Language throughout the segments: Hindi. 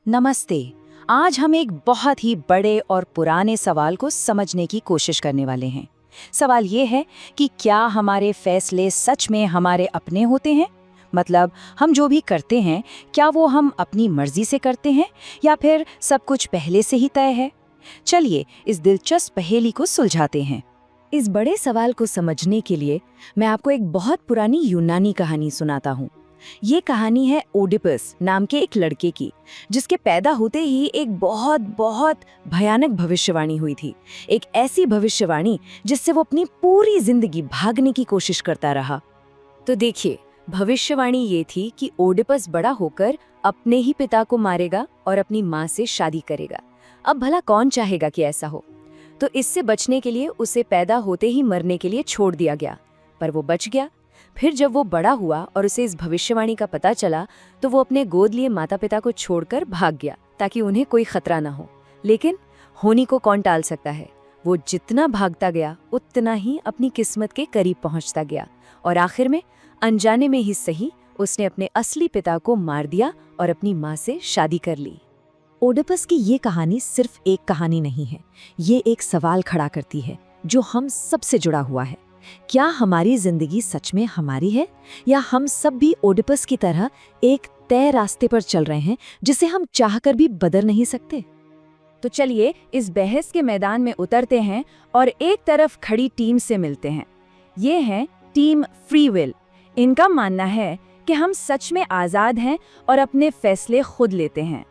नमस्ते। आज हम एक बहुत ही बड़े और पुराने सवाल को समझने की कोशिश करने वाले हैं। सवाल ये है कि क्या हमारे फैसले सच में हमारे अपने होते हैं? मतलब हम जो भी करते हैं, क्या वो हम अपनी मर्जी से करते हैं या फिर सब कुछ पहले से ही तय है? चलिए इस दिलचस्प पहेली को सुलझाते हैं। इस बड़े सवाल को समझने के लिए मैं आपको एक बहुत पुरानी यूनानी कहानी सुनाता हूँ। ये कहानी है ओडिपस नाम के एक लड़के की, जिसके पैदा होते ही एक बहुत बहुत भयानक भविष्यवाणी हुई थी। एक ऐसी भविष्यवाणी जिससे वो अपनी पूरी जिंदगी भागने की कोशिश करता रहा। तो देखिए, भविष्यवाणी ये थी कि ओडिपस बड़ा होकर अपने ही पिता को मारेगा और अपनी माँ से शादी करेगा। अब भला कौन चाहेगा कि ऐसा हो? तो इससे बचने के लिए उसे पैदा होते ही मरने के लिए छोड़ दिया गया, पर वो बच गया। फिर जब वो बड़ा हुआ और उसे इस भविष्यवाणी का पता चला, तो वो अपने गोद लिए माता पिता को छोड़कर भाग गया ताकि उन्हें कोई खतरा ना हो। लेकिन होनी को कौन टाल सकता है? वो जितना भागता गया उतना ही अपनी किस्मत के करीब पहुंचता गया और आखिर में अनजाने में ही सही उसने अपने असली पिता को मार दिया और अपनी माँ से शादी कर ली। ओडिपस की ये कहानी सिर्फ एक कहानी नहीं है, ये एक सवाल खड़ा करती है जो हम सबसे जुड़ा हुआ है। क्या हमारी जिंदगी सच में हमारी है या हम सब भी ओडिपस की तरह एक तय रास्ते पर चल रहे हैं जिसे हम चाहकर भी बदल नहीं सकते? तो चलिए इस बहस के मैदान में उतरते हैं और एक तरफ खड़ी टीम से मिलते हैं। ये है टीम फ्री विल। इनका मानना है कि हम सच में आज़ाद हैं और अपने फैसले खुद लेते हैं।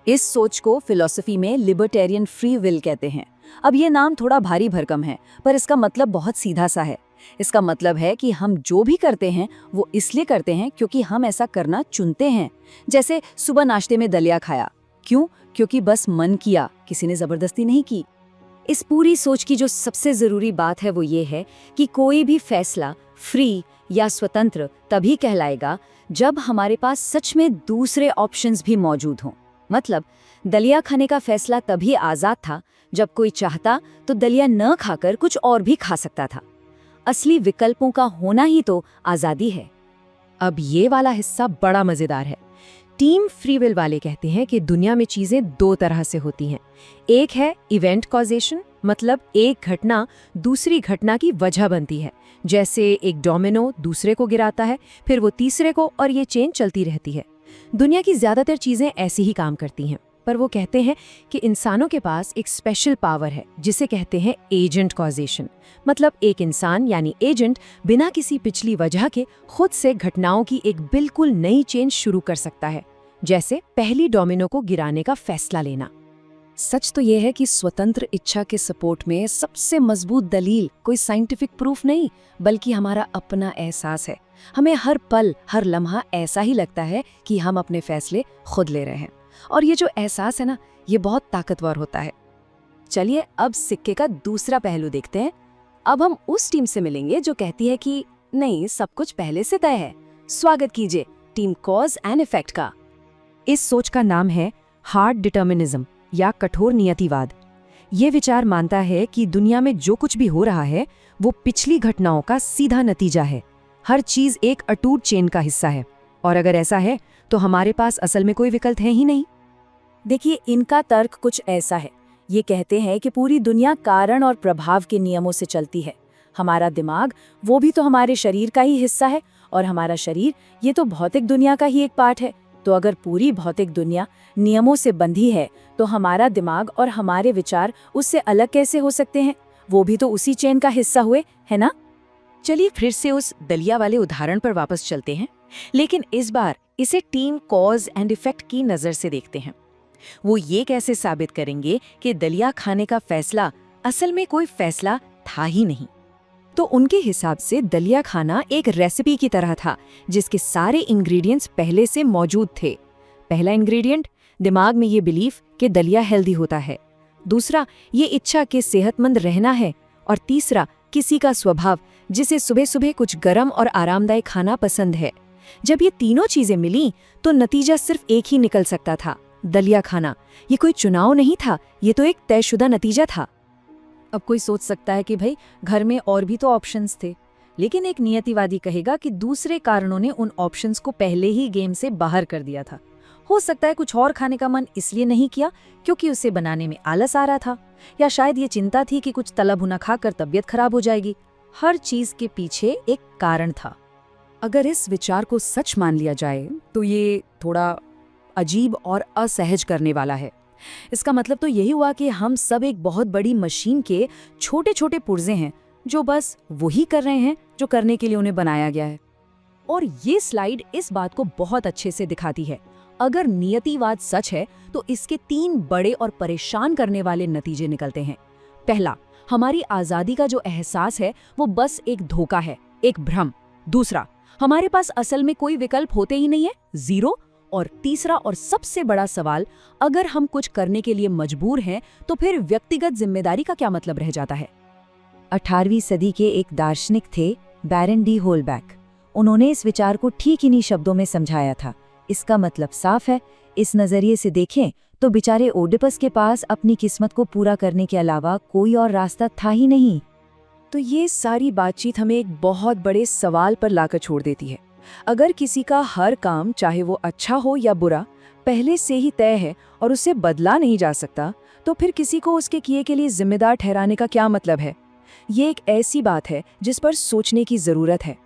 इस सोच को फिलॉसफी में लिबर्टेरियन फ्री विल कहते हैं। अब ये नाम थोड़ा भारी भरकम है, पर इसका मतलब बहुत सीधा सा है। इसका मतलब है कि हम जो भी करते हैं वो इसलिए करते हैं क्योंकि हम ऐसा करना चुनते हैं। जैसे सुबह नाश्ते में दलिया खाया, क्यों? क्योंकि बस मन किया, किसी ने जबरदस्ती नहीं की। इस पूरी सोच की जो सबसे जरूरी बात है वो ये है कि कोई भी फैसला फ्री या स्वतंत्र तभी कहलाएगा जब हमारे पास सच में दूसरे ऑप्शंस भी मौजूद हों। मतलब दलिया खाने का फैसला तभी आजाद था जब कोई चाहता तो दलिया न खाकर कुछ और भी खा सकता था। असली विकल्पों का होना ही तो आजादी है। अब ये वाला हिस्सा बड़ा मजेदार है। टीम फ्री विल वाले कहते हैं कि दुनिया में चीजें दो तरह से होती हैं। एक है इवेंट कॉजेशन, मतलब एक घटना दूसरी घटना की वजह बनती है। जैसे एक डोमिनो दूसरे को गिराता है, फिर वो तीसरे को, और ये चेन चलती रहती है। दुनिया की ज्यादातर चीजें ऐसी ही काम करती हैं, पर वो कहते हैं कि इंसानों के पास एक स्पेशल पावर है जिसे कहते हैं एजेंट कॉजेशन। मतलब एक इंसान यानी एजेंट बिना किसी पिछली वजह के खुद से घटनाओं की एक बिल्कुल नई चेन शुरू कर सकता है, जैसे पहली डोमिनो को गिराने का फैसला लेना। सच तो यह है कि स्वतंत्र इच्छा के सपोर्ट में सबसे मजबूत दलील कोई साइंटिफिक प्रूफ नहीं, बल्कि हमारा अपना एहसास है। हमें हर पल हर लम्हा ऐसा ही लगता है कि हम अपने फैसले खुद ले रहे हैं, और ये जो एहसास है ना, ये बहुत ताकतवर होता है। चलिए अब सिक्के का दूसरा पहलू देखते हैं। अब हम उस टीम से मिलेंगे जो कहती है कि नहीं, सब कुछ पहले से तय है। स्वागत कीजिए टीम कॉज एंड इफेक्ट का। इस सोच का नाम है हार्ड डिटर्मिनिज्म या कठोर नियतिवाद। ये विचार मानता है कि दुनिया में जो कुछ भी हो रहा है वो पिछली घटनाओं का सीधा नतीजा है। हर चीज एक अटूट चेन का हिस्सा है, और अगर ऐसा है तो हमारे पास असल में कोई विकल्प है ही नहीं। देखिए, इनका तर्क कुछ ऐसा है। ये कहते हैं कि पूरी दुनिया कारण और प्रभाव के नियमों से चलती है। हमारा दिमाग, वो भी तो हमारे शरीर का ही हिस्सा है, और हमारा शरीर ये तो भौतिक दुनिया का ही एक पार्ट है। तो अगर पूरी भौतिक दुनिया नियमों से बंधी है तो हमारा दिमाग और हमारे विचार उससे अलग कैसे हो सकते हैं? वो भी तो उसी चेन का हिस्सा हुए, है ना? चलिए फिर से उस दलिया वाले उदाहरण पर वापस चलते हैं, लेकिन इस बार इसे टीम कॉज एंड इफेक्ट की नजर से देखते हैं। वो ये कैसे साबित करेंगे कि दलिया खाने का फैसला असल में कोई फैसला था ही नहीं। तो उनके हिसाब से दलिया खाना एक रेसिपी की तरह था जिसके सारे इंग्रेडिएंट्स पहले से मौजूद थे। पहला इंग्रेडिएंट, दिमाग में ये बिलीफ कि दलिया हेल्दी होता है। दूसरा, ये इच्छा कि सेहतमंद रहना है। और तीसरा, किसी का स्वभाव जिसे सुबह सुबह कुछ गर्म और आरामदायक खाना पसंद है। जब ये तीनों चीजें मिली तो नतीजा सिर्फ एक ही निकल सकता था, दलिया खाना। ये कोई चुनाव नहीं था, ये तो एक तयशुदा नतीजा था। अब कोई सोच सकता है कि भाई घर में और भी तो ऑप्शंस थे, लेकिन एक नियतिवादी कहेगा कि दूसरे कारणों ने उन ऑप्शंस को पहले ही गेम से बाहर कर दिया था। हो सकता है कुछ और खाने का मन इसलिए नहीं किया क्योंकि उसे बनाने में आलस आ रहा था, या शायद ये चिंता थी कि कुछ तला भुना खाकर तबीयत खराब हो जाएगी। हर चीज के पीछे एक कारण था। अगर इस विचार को सच मान लिया जाए तो ये थोड़ा अजीब और असहज करने वाला है। इसका मतलब तो यही हुआ कि हम सब एक बहुत बड़ी मशीन के छोटे छोटे पुर्जे हैं जो बस वही कर रहे हैं जो करने के लिए उन्हें बनाया गया है। और ये स्लाइड इस बात को बहुत अच्छे से दिखाती है। अगर नियतिवाद सच है तो इसके 3 बड़े और परेशान करने वाले नतीजे निकलते हैं। पहला, हमारी आजादी का जो एहसास है वो बस एक धोखा है, एक भ्रम। दूसरा, हमारे पास असल में कोई विकल्प होते ही नहीं है, जीरो। और तीसरा और सबसे बड़ा सवाल, अगर हम कुछ करने के लिए मजबूर हैं तो फिर व्यक्तिगत जिम्मेदारी का क्या मतलब रह जाता है। 18वीं सदी के एक दार्शनिक थे बैरन डी होलबैक। उन्होंने इस विचार को ठीक इन्हीं शब्दों में समझाया था। इसका मतलब साफ है, इस नजरिए से देखें तो बेचारे ओडिपस के पास अपनी किस्मत को पूरा करने के अलावा कोई और रास्ता था ही नहीं। तो ये सारी बातचीत हमें एक बहुत बड़े सवाल पर लाकर छोड़ देती है। अगर किसी का हर काम, चाहे वो अच्छा हो या बुरा, पहले से ही तय है और उसे बदला नहीं जा सकता, तो फिर किसी को उसके किए के लिए जिम्मेदार ठहराने का क्या मतलब है। ये एक ऐसी बात है जिस पर सोचने की जरूरत है।